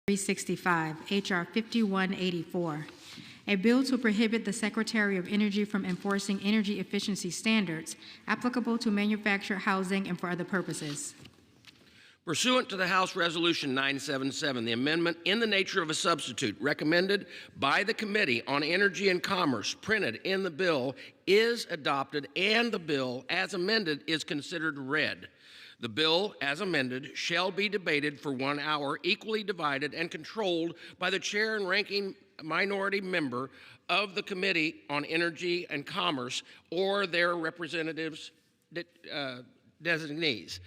365, H.R. 5184, a bill to prohibit the Secretary of Energy from enforcing energy efficiency standards applicable to manufactured housing and for other purposes. Pursuant to the House Resolution 977, the amendment in the nature of a substitute recommended by the Committee on Energy and Commerce printed in the bill is adopted, and the bill as amended is considered read. The bill as amended shall be debated for 1 hour, equally divided and controlled by the chair and ranking minority member of the Committee on Energy and Commerce or their representatives designees.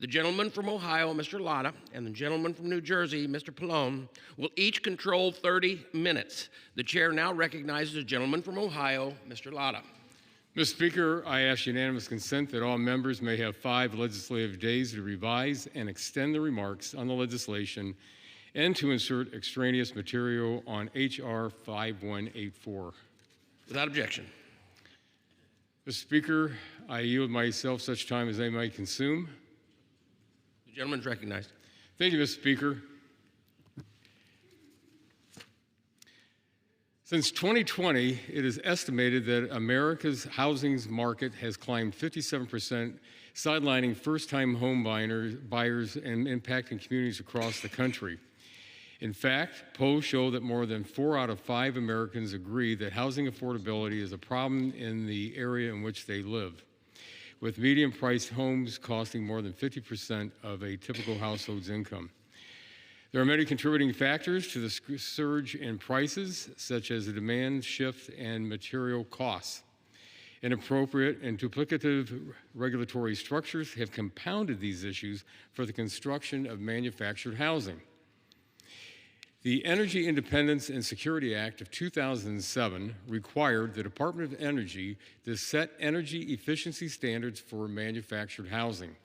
The gentleman from Ohio, Mr. Latta, and the gentleman from New Jersey, Mr. Pallone, will each control 30 minutes. The chair now recognizes the gentleman from Ohio, Mr. Latta. Mr. Speaker, I ask unanimous consent that all members may have 5 legislative days to revise and extend the remarks on the legislation and to insert extraneous material on H.R. 5184. Without objection. Mr. Speaker, I yield myself such time as they might consume. The gentleman is recognized. Thank you, Mr. Speaker. Since 2020, it is estimated that America's housing market has climbed 57%, sidelining first-time home buyers and impacting communities across the country. In fact, polls show that more than 4 out of 5 Americans agree that housing affordability is a problem in the area in which they live, with median-priced homes costing more than 50% of a typical household's income. There are many contributing factors to the surge in prices, such as the demand shift and material costs. Inappropriate and duplicative regulatory structures have compounded these issues for the construction of manufactured housing. The Energy Independence and Security Act of 2007 required the Department of Energy to set energy efficiency standards for manufactured housing.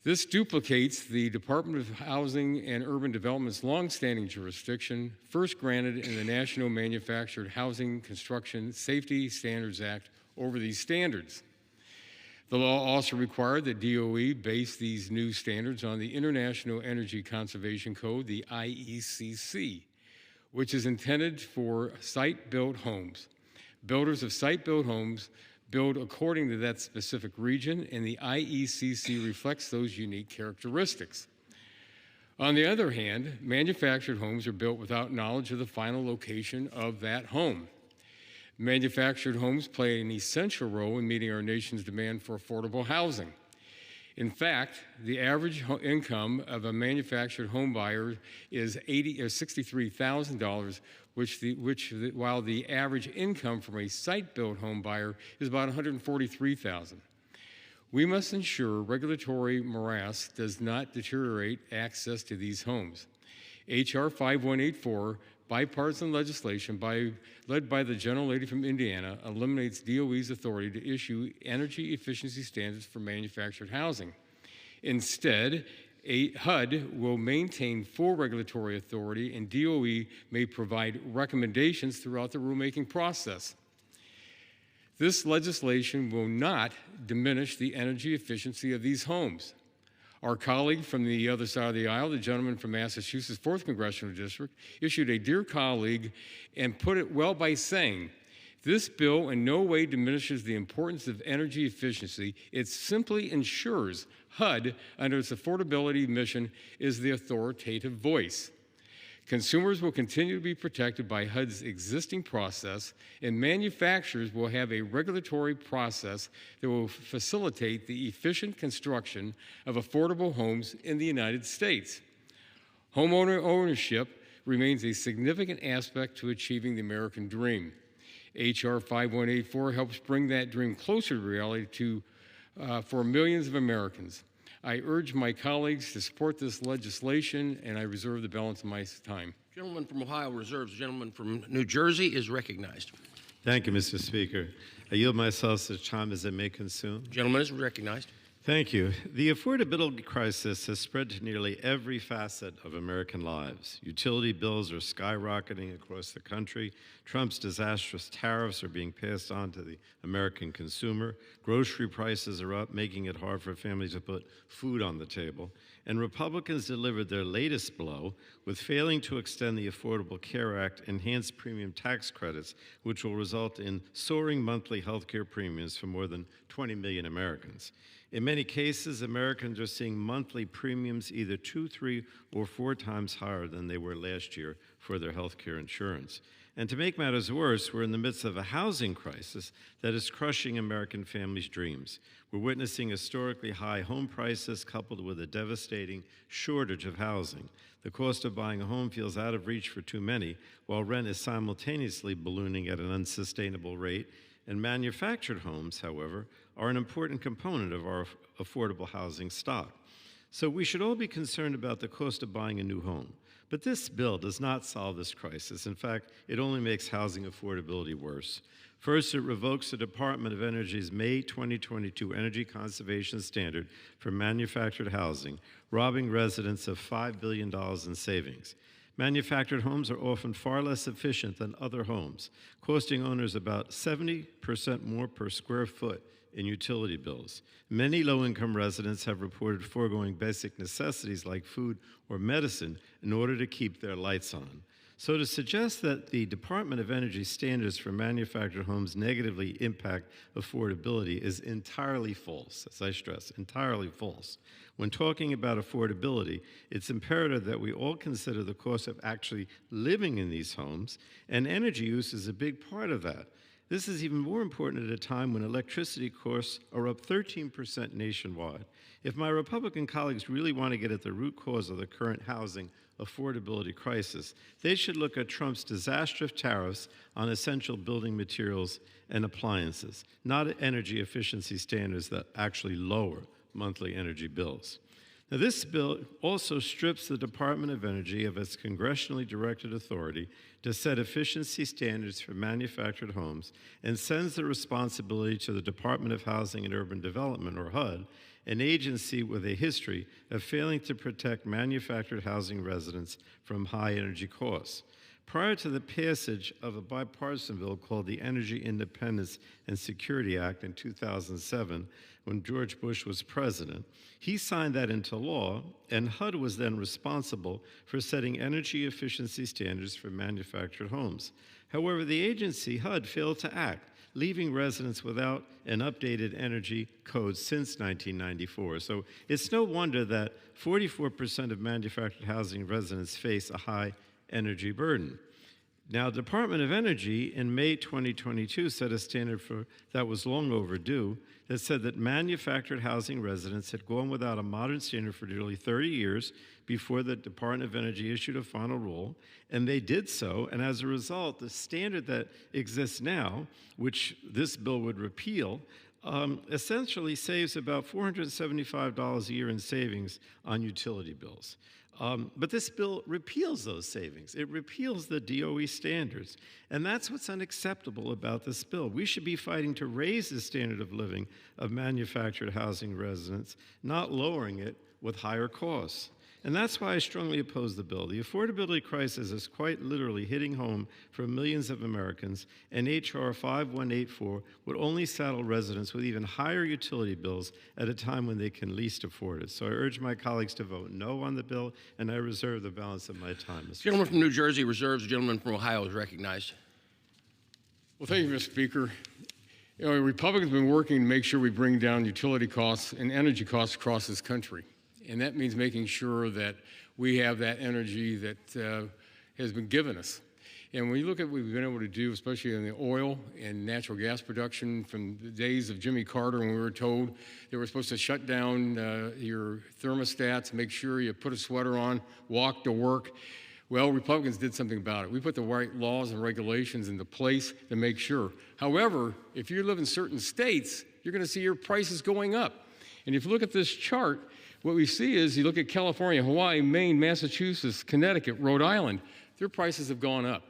This duplicates the Department of Housing and Urban Development's longstanding jurisdiction, first granted in the National Manufactured Housing Construction Safety Standards Act, over these standards. The law also required that DOE base these new standards on the International Energy Conservation Code, the IECC, which is intended for site-built homes. Builders of site-built homes build according to that specific region, and the IECC reflects those unique characteristics. On the other hand, manufactured homes are built without knowledge of the final location of that home. Manufactured homes play an essential role in meeting our nation's demand for affordable housing. In fact, the average income of a manufactured home buyer is $63,000, while the average income from a site-built home buyer is about $143,000. We must ensure regulatory morass does not deteriorate access to these homes. H.R. 5184, bipartisan legislation led by the gentlelady from Indiana, eliminates DOE's authority to issue energy efficiency standards for manufactured housing. Instead, HUD will maintain full regulatory authority, and DOE may provide recommendations throughout the rulemaking process. This legislation will not diminish the energy efficiency of these homes. Our colleague from the other side of the aisle, the gentleman from Massachusetts' 4th Congressional District, issued a Dear Colleague and put it well by saying, "This bill in no way diminishes the importance of energy efficiency. It simply ensures HUD, under its affordability mission, is the authoritative voice. Consumers will continue to be protected by HUD's existing process, and manufacturers will have a regulatory process that will facilitate the efficient construction of affordable homes in the United States. Homeowner ownership remains a significant aspect to achieving the American dream. H.R. 5184 helps bring that dream closer to reality for millions of Americans. I urge my colleagues to support this legislation, and I reserve the balance of my time." The gentleman from Ohio reserves. The gentleman from New Jersey is recognized. Thank you, Mr. Speaker. I yield myself such time as it may consume. The gentleman is recognized. Thank you. The affordability crisis has spread to nearly every facet of American lives. Utility bills are skyrocketing across the country. Trump's disastrous tariffs are being passed on to the American consumer. Grocery prices are up, making it hard for families to put food on the table. and Republicans delivered their latest blow with failing to extend the Affordable Care Act enhanced premium tax credits, which will result in soaring monthly health care premiums for more than 20 million Americans. In many cases, Americans are seeing monthly premiums either 2, 3, or 4 times higher than they were last year for their health care insurance. And to make matters worse, we're in the midst of a housing crisis that is crushing American families' dreams. We're witnessing historically high home prices coupled with a devastating shortage of housing. The cost of buying a home feels out of reach for too many, while rent is simultaneously ballooning at an unsustainable rate. And manufactured homes, however, are an important component of our affordable housing stock. So we should all be concerned about the cost of buying a new home. But this bill does not solve this crisis. In fact, it only makes housing affordability worse. First, it revokes the Department of Energy's May 2022 energy conservation standard for manufactured housing, robbing residents of $5 billion in savings. Manufactured homes are often far less efficient than other homes, costing owners about 70% more per square foot in utility bills. Many low-income residents have reported foregoing basic necessities like food or medicine in order to keep their lights on. So to suggest that the Department of Energy standards for manufactured homes negatively impact affordability is entirely false, as I stress, entirely false. When talking about affordability, it's imperative that we all consider the cost of actually living in these homes, and energy use is a big part of that. This is even more important at a time when electricity costs are up 13% nationwide. If my Republican colleagues really want to get at the root cause of the current housing affordability crisis, they should look at Trump's disastrous tariffs on essential building materials and appliances, not energy efficiency standards that actually lower monthly energy bills. Now, this bill also strips the Department of Energy of its congressionally directed authority to set efficiency standards for manufactured homes and sends the responsibility to the Department of Housing and Urban Development, or HUD, an agency with a history of failing to protect manufactured housing residents from high energy costs. Prior to the passage of a bipartisan bill called the Energy Independence and Security Act in 2007, when George Bush was president, he signed that into law, and HUD was then responsible for setting energy efficiency standards for manufactured homes. However, the agency, HUD, failed to act, leaving residents without an updated energy code since 1994. So it's no wonder that 44% of manufactured housing residents face a high energy burden. Now, the Department of Energy in May 2022 set a standard that was long overdue that said that manufactured housing residents had gone without a modern standard for nearly 30 years before the Department of Energy issued a final rule, and they did so, and as a result, the standard that exists now, which this bill would repeal, essentially saves about $475 a year in savings on utility bills. But this bill repeals those savings. It repeals the DOE standards. And that's what's unacceptable about this bill. We should be fighting to raise the standard of living of manufactured housing residents, not lowering it with higher costs. And that's why I strongly oppose the bill. The affordability crisis is quite literally hitting home for millions of Americans, and H.R. 5184 would only saddle residents with even higher utility bills at a time when they can least afford it. So I urge my colleagues to vote no on the bill, and I reserve the balance of my time. The gentleman from New Jersey reserves. The gentleman from Ohio is recognized. Well, thank you, Mr. Speaker. You know, Republicans have been working to make sure we bring down utility costs and energy costs across this country. And that means making sure that we have that energy that has been given us. And when you look at what we've been able to do, especially in the oil and natural gas production from the days of Jimmy Carter, when we were told they were supposed to shut down your thermostats, make sure you put a sweater on, walk to work. Well, Republicans did something about it. We put the right laws and regulations into place to make sure. However, if you live in certain states, you're going to see your prices going up. And if you look at this chart, what we see is you look at California, Hawaii, Maine, Massachusetts, Connecticut, Rhode Island, their prices have gone up.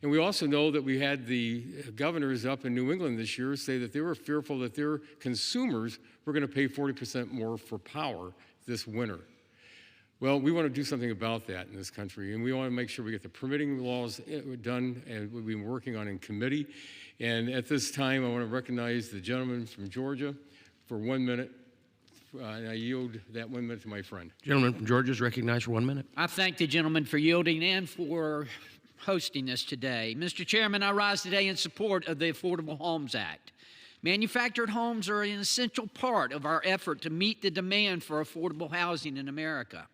And we also know that we had the governors up in New England this year say that they were fearful that their consumers were going to pay 40% more for power this winter. Well, we want to do something about that in this country, and we want to make sure we get the permitting laws done, and we've been working on in committee. And at this time, I want to recognize the gentleman from Georgia for 1 minute and I yield that 1 minute to my friend. Gentleman from Georgia is recognized for 1 minute. I thank the gentleman for yielding and for hosting us today. Mr. Chairman, I rise today in support of the Affordable Homes Act. Manufactured homes are an essential part of our effort to meet the demand for affordable housing in America.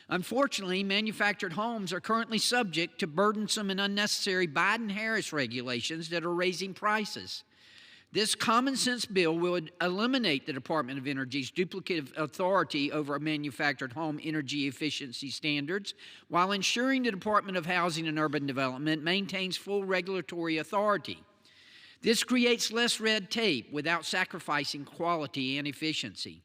Unfortunately, manufactured homes are currently subject to burdensome and unnecessary Biden-Harris regulations that are raising prices. This common sense bill would eliminate the Department of Energy's duplicative authority over manufactured home energy efficiency standards while ensuring the Department of Housing and Urban Development maintains full regulatory authority. This creates less red tape without sacrificing quality and efficiency.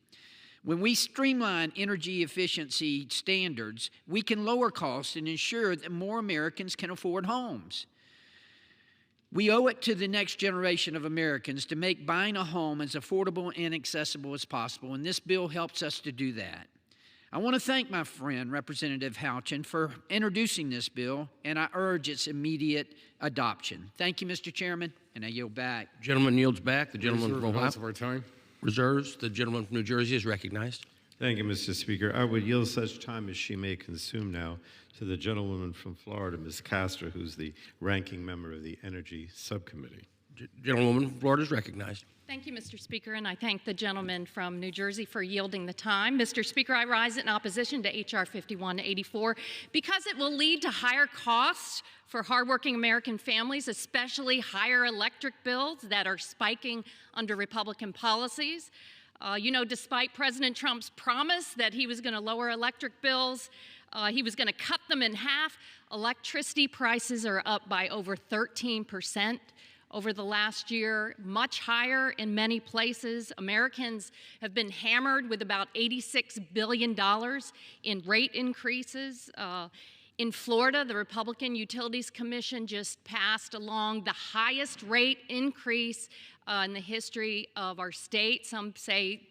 When we streamline energy efficiency standards, we can lower costs and ensure that more Americans can afford homes. We owe it to the next generation of Americans to make buying a home as affordable and accessible as possible, and this bill helps us to do that. I want to thank my friend, Representative Houchin, for introducing this bill, and I urge its immediate adoption. Thank you, Mr. Chairman, and I yield back. Gentleman yields back. The gentleman Reserve from the Ohio balance of our time. reserves. The gentleman from New Jersey is recognized. Thank you, Mr. Speaker. I would yield such time as she may consume now to the gentlewoman from Florida, Ms. Castor, who's the ranking member of the Energy Subcommittee. Gentlewoman from Florida is recognized. Thank you, Mr. Speaker, and I thank the gentleman from New Jersey for yielding the time. Mr. Speaker, I rise in opposition to H.R. 5184 because it will lead to higher costs for hardworking American families, especially higher electric bills that are spiking under Republican policies. Despite President Trump's promise that he was going to lower electric bills, he was going to cut them in half, electricity prices are up by over 13% over the last year, much higher in many places. Americans have been hammered with about $86 billion in rate increases. In Florida, the Republican Utilities Commission just passed along the highest rate increase in the history of our state. Some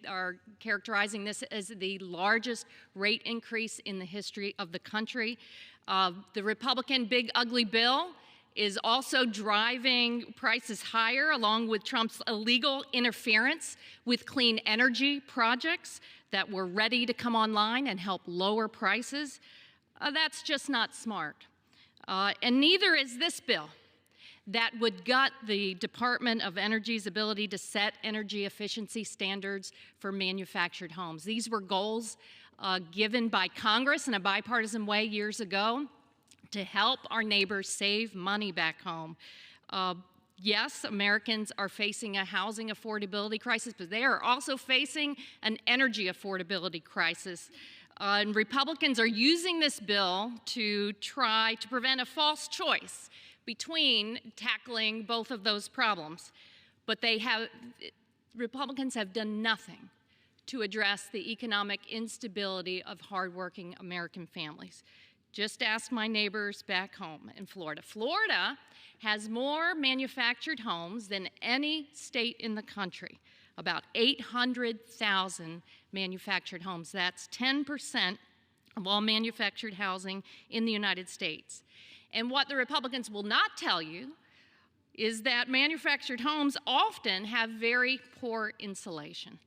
are characterizing this as the largest rate increase in the history of the country. The Republican Big Ugly Bill is also driving prices higher, along with Trump's illegal interference with clean energy projects that were ready to come online and help lower prices. That's just not smart. And neither is this bill that would gut the Department of Energy's ability to set energy efficiency standards for manufactured homes. These were goals given by Congress in a bipartisan way years ago to help our neighbors save money back home. Yes, Americans are facing a housing affordability crisis, but they are also facing an energy affordability crisis. And Republicans are using this bill to try to prevent a false choice between tackling both of those problems. But Republicans have done nothing to address the economic instability of hardworking American families. Just ask my neighbors back home in Florida. Florida has more manufactured homes than any state in the country, about 800,000 manufactured homes. That's 10% of all manufactured housing in the United States. And what the Republicans will not tell you is that manufactured homes often have very poor insulation.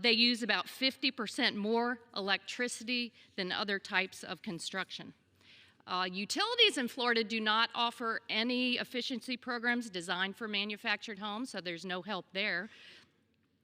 They use about 50% more electricity than other types of construction. Utilities in Florida do not offer any efficiency programs designed for manufactured homes, so there's no help there.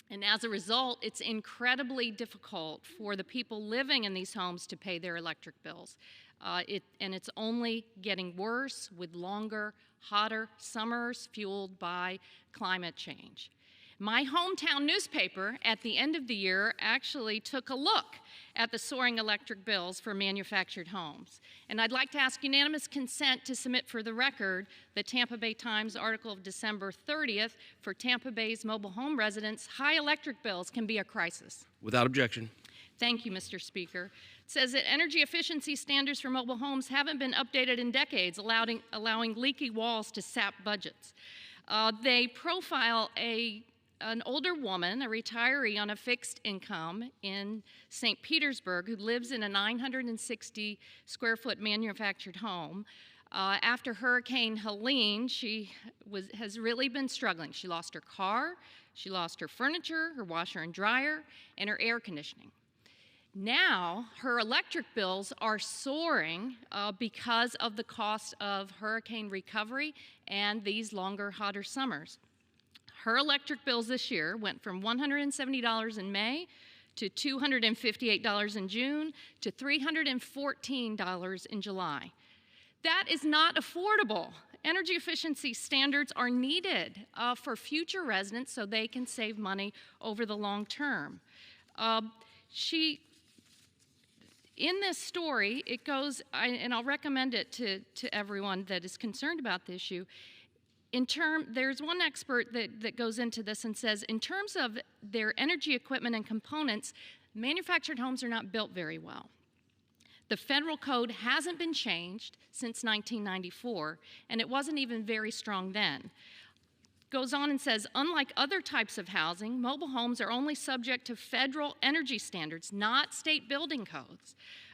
And as a result, it's incredibly difficult for the people living in these homes to pay their electric bills. And it's only getting worse with longer, hotter summers fueled by climate change. My hometown newspaper at the end of the year actually took a look at the soaring electric bills for manufactured homes. And I'd like to ask unanimous consent to submit for the record the Tampa Bay Times article of December 30th for Tampa Bay's mobile home residents. High electric bills can be a crisis. Without objection. Thank you, Mr. Speaker. It says that energy efficiency standards for mobile homes haven't been updated in decades, allowing leaky walls to sap budgets. They profile an older woman, a retiree on a fixed income in St. Petersburg, who lives in a 960 square foot manufactured home. After Hurricane Helene, she has really been struggling. She lost her car, She lost her furniture, her washer and dryer, and her air conditioning. Now, her electric bills are soaring because of the cost of hurricane recovery and these longer, hotter summers. Her electric bills this year went from $170 in May to $258 in June to $314 in July. That is not affordable. Energy efficiency standards are needed for future residents so they can save money over the long term. In this story, it goes, and I'll recommend it to everyone that is concerned about the issue. There's one expert that goes into this and says, in terms of their energy equipment and components, manufactured homes are not built very well. The federal code hasn't been changed since 1994, and it wasn't even very strong then. Goes on and says, unlike other types of housing, mobile homes are only subject to federal energy standards, not state building codes.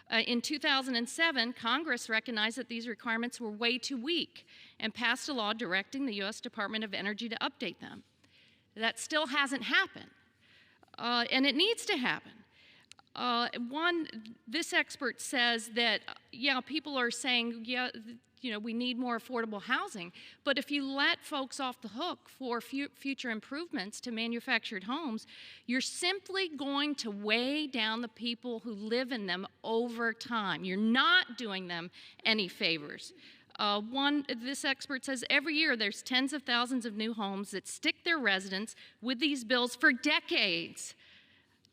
In 2007, Congress recognized that these requirements were way too weak and passed a law directing the U.S. Department of Energy to update them. That still hasn't happened, and it needs to happen. This expert says that, yeah, people are saying, yeah, we need more affordable housing, but if you let folks off the hook for future improvements to manufactured homes, you're simply going to weigh down the people who live in them over time. You're not doing them any favors. This expert says every year there's tens of thousands of new homes that stick their residents with these bills for decades.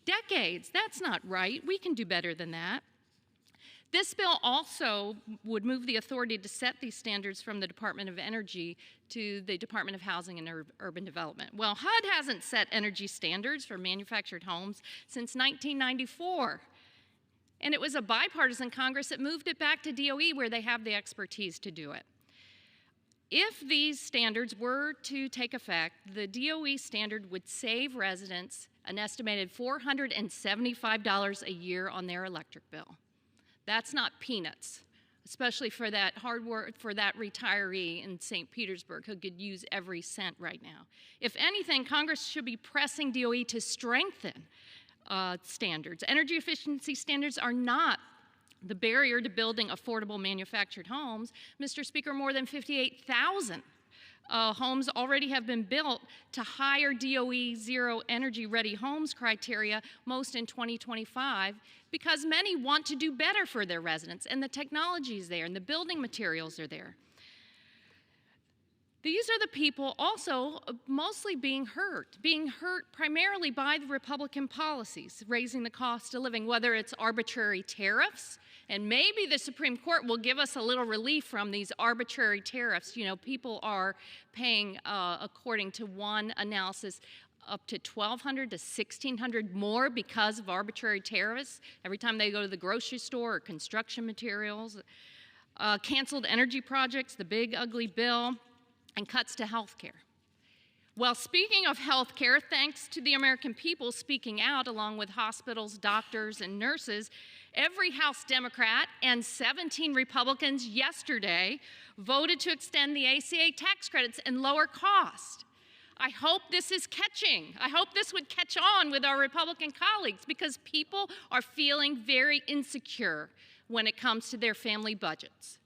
Decades, that's not right. We can do better than that. This bill also would move the authority to set these standards from the Department of Energy to the Department of Housing and Urban Development. Well, HUD hasn't set energy standards for manufactured homes since 1994. And it was a bipartisan Congress that moved it back to DOE where they have the expertise to do it. If these standards were to take effect, the DOE standard would save residents an estimated $475 a year on their electric bill. That's not peanuts, especially for that retiree in St. Petersburg who could use every cent right now. If anything, Congress should be pressing DOE to strengthen standards. Energy efficiency standards are not the barrier to building affordable manufactured homes. Mr. Speaker, more than 58,000 homes already have been built to higher DOE Zero Energy Ready Homes criteria, most in 2025, because many want to do better for their residents, and the technology is there, and the building materials are there. These are the people also mostly being hurt primarily by the Republican policies, raising the cost of living, whether it's arbitrary tariffs, and maybe the Supreme Court will give us a little relief from these arbitrary tariffs. People are paying, according to one analysis, up to $1,200 to $1,600 more because of arbitrary tariffs every time they go to the grocery store or construction materials. Canceled energy projects, the big ugly bill, and cuts to health care. Well, speaking of health care, thanks to the American people speaking out along with hospitals, doctors, and nurses, every House Democrat and 17 Republicans yesterday voted to extend the ACA tax credits and lower cost. I hope this is catching. I hope this would catch on with our Republican colleagues because people are feeling very insecure when it comes to their family budgets.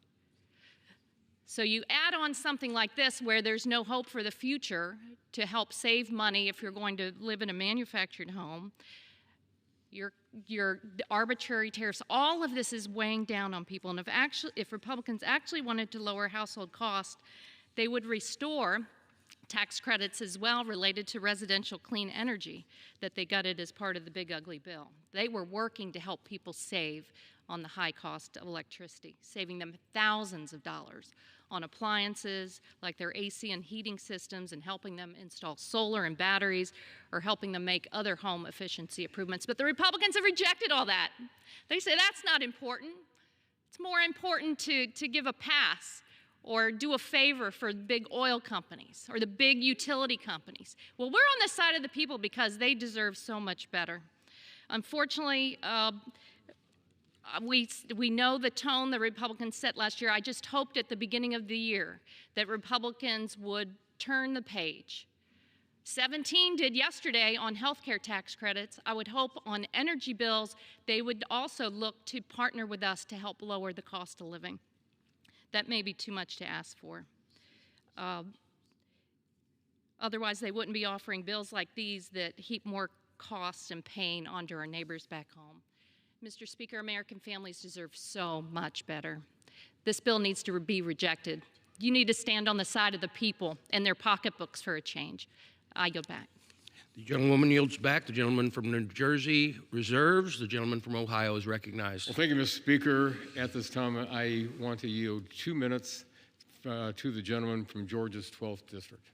So you add on something like this where there's no hope for the future to help save money if you're going to live in a manufactured home, your arbitrary tariffs, all of this is weighing down on people. And if Republicans actually wanted to lower household costs, they would restore tax credits as well related to residential clean energy that they gutted as part of the big ugly bill. They were working to help people save on the high cost of electricity, saving them thousands of dollars on appliances like their AC and heating systems and helping them install solar and batteries or helping them make other home efficiency improvements. But the Republicans have rejected all that. They say that's not important. It's more important to give a pass or do a favor for big oil companies or the big utility companies. Well, we're on the side of the people because they deserve so much better. Unfortunately, we know the tone the Republicans set last year. I just hoped at the beginning of the year that Republicans would turn the page, 17 did yesterday on healthcare tax credits. I would hope on energy bills, they would also look to partner with us to help lower the cost of living. That may be too much to ask for. Otherwise, they wouldn't be offering bills like these that heap more costs and pain onto our neighbors back home. Mr. Speaker, American families deserve so much better. This bill needs to be rejected. You need to stand on the side of the people and their pocketbooks for a change. I yield back. The gentlewoman yields back. The gentleman from New Jersey reserves. The gentleman from Ohio is recognized. Well, thank you, Mr. Speaker. At this time, I want to yield 2 minutes to the gentleman from Georgia's 12th District.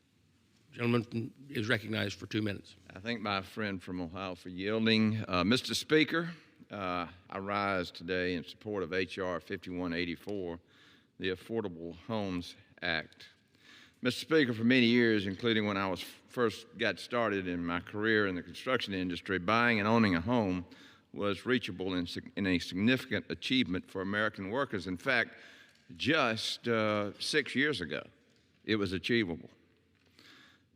The gentleman is recognized for 2 minutes. I thank my friend from Ohio for yielding. Mr. Speaker, I rise today in support of H.R. 5184, the Affordable Homes Act. Mr. Speaker, for many years, including when I first got started in my career in the construction industry, buying and owning a home was reachable and a significant achievement for American workers. In fact, just 6 years ago, it was achievable.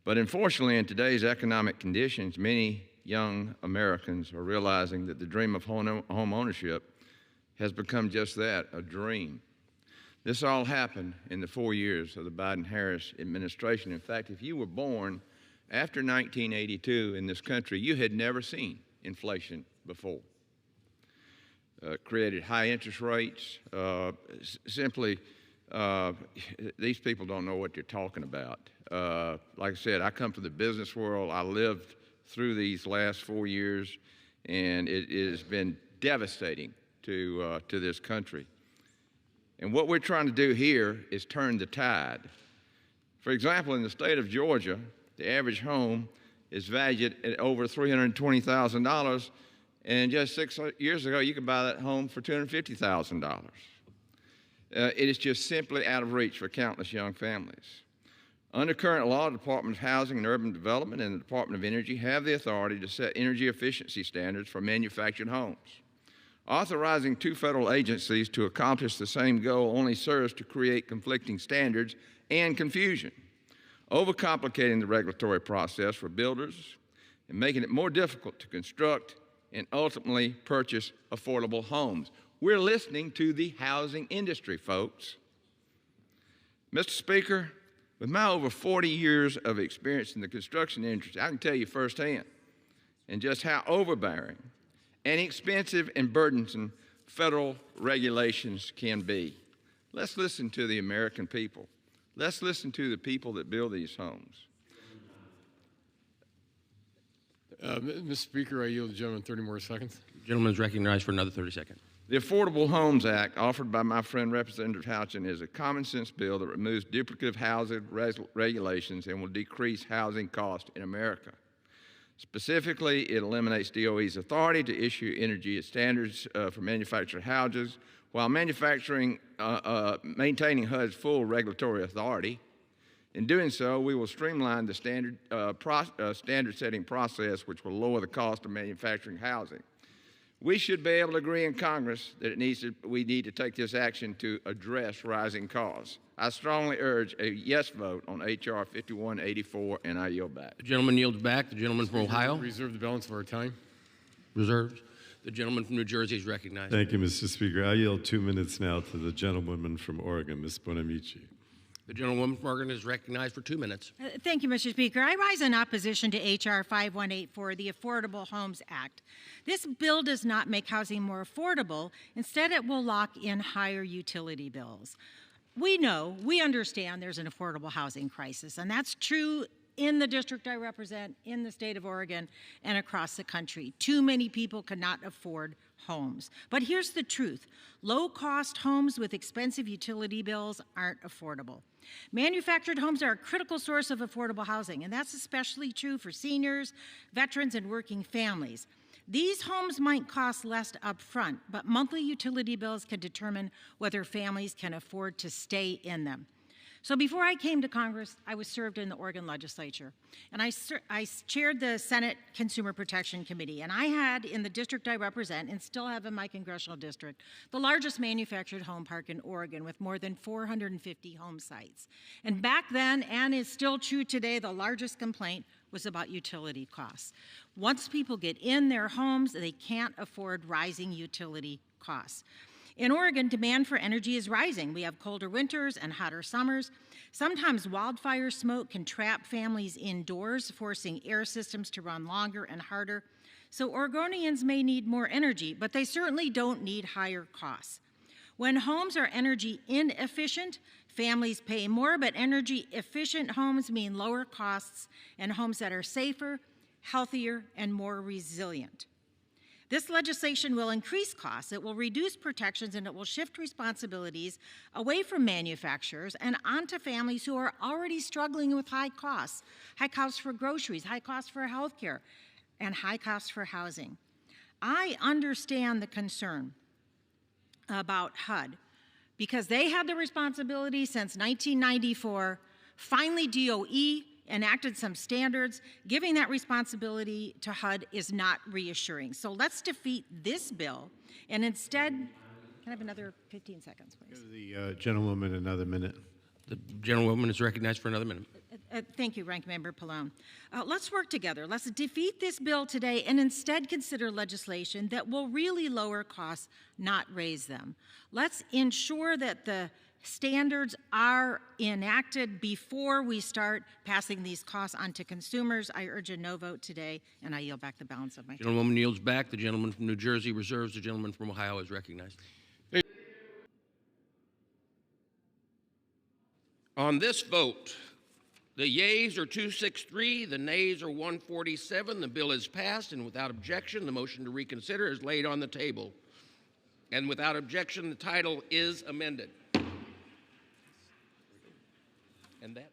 But unfortunately, in today's economic conditions, many young Americans are realizing that the dream of home ownership has become just that, a dream. This all happened in the 4 years of the Biden-Harris administration. In fact, if you were born after 1982 in this country, you had never seen inflation before. Created high interest rates. These people don't know what you're talking about. Like I said, I come from the business world. I lived through these last 4 years, and it has been devastating to this country. And what we're trying to do here is turn the tide. For example, in the state of Georgia, the average home is valued at over $320,000, and just 6 years ago, you could buy that home for $250,000. It is just simply out of reach for countless young families. Under current law, the Department of Housing and Urban Development and the Department of Energy have the authority to set energy efficiency standards for manufactured homes. Authorizing 2 federal agencies to accomplish the same goal only serves to create conflicting standards and confusion, overcomplicating the regulatory process for builders and making it more difficult to construct and ultimately purchase affordable homes. We're listening to the housing industry, folks. Mr. Speaker, with my over 40 years of experience in the construction industry, I can tell you firsthand and just how overbearing and expensive and burdensome federal regulations can be. Let's listen to the American people. Let's listen to the people that build these homes. Mr. Speaker, I yield the gentleman 30 more seconds. The gentleman is recognized for another 30 seconds. The Affordable Homes Act, offered by my friend Representative Houchin, is a common-sense bill that removes duplicative housing regulations and will decrease housing costs in America. Specifically, it eliminates DOE's authority to issue energy standards for manufactured houses, while maintaining HUD's full regulatory authority. In doing so, we will streamline the standard-setting process, which will lower the cost of manufacturing housing. We should be able to agree in Congress that we need to take this action to address rising costs. I strongly urge a yes vote on H.R. 5184, and I yield back. The gentleman yields back. The gentleman from Ohio Reserve the balance of our time. reserves. The gentleman from New Jersey is recognized. Thank you, Mr. Speaker. I yield 2 minutes now to the gentlewoman from Oregon, Ms. Bonamici. The gentlewoman from Oregon is recognized for 2 minutes. Thank you, Mr. Speaker. I rise in opposition to H.R. 5184, the Affordable Homes Act. This bill does not make housing more affordable. Instead, it will lock in higher utility bills. We understand there's an affordable housing crisis, and that's true in the district I represent, in the state of Oregon, and across the country. Too many people cannot afford homes. But here's the truth. Low-cost homes with expensive utility bills aren't affordable. Manufactured homes are a critical source of affordable housing, and that's especially true for seniors, veterans, and working families. These homes might cost less up front, but monthly utility bills can determine whether families can afford to stay in them. So before I came to Congress, I was served in the Oregon legislature, and I chaired the Senate Consumer Protection Committee, and I had in the district I represent, and still have in my congressional district, the largest manufactured home park in Oregon with more than 450 home sites. And back then, and is still true today, the largest complaint was about utility costs. Once people get in their homes, they can't afford rising utility costs. In Oregon, demand for energy is rising. We have colder winters and hotter summers. Sometimes wildfire smoke can trap families indoors, forcing air systems to run longer and harder. So Oregonians may need more energy, but they certainly don't need higher costs. When homes are energy inefficient, families pay more, but energy efficient homes mean lower costs and homes that are safer, healthier, and more resilient. This legislation will increase costs, it will reduce protections, and it will shift responsibilities away from manufacturers and onto families who are already struggling with high costs for groceries, high costs for health care, and high costs for housing. I understand the concern about HUD because they had the responsibility since 1994. Finally, DOE enacted some standards. Giving that responsibility to HUD is not reassuring. So let's defeat this bill and instead, can I have another 15 seconds, please? Give the gentlewoman another minute. The gentlewoman is recognized for another minute. Thank you, Ranking Member Pallone. Let's work together. Let's defeat this bill today and instead consider legislation that will really lower costs, not raise them. Let's ensure that the standards are enacted before we start passing these costs on to consumers. I urge a no vote today, and I yield back the balance of my time. Gentlewoman yields back. The gentleman from New Jersey reserves. The gentleman from Ohio is recognized. On this vote, the yeas are 263, the nays are 147. The bill is passed, and without objection, the motion to reconsider is laid on the table. And without objection, the title is amended. And that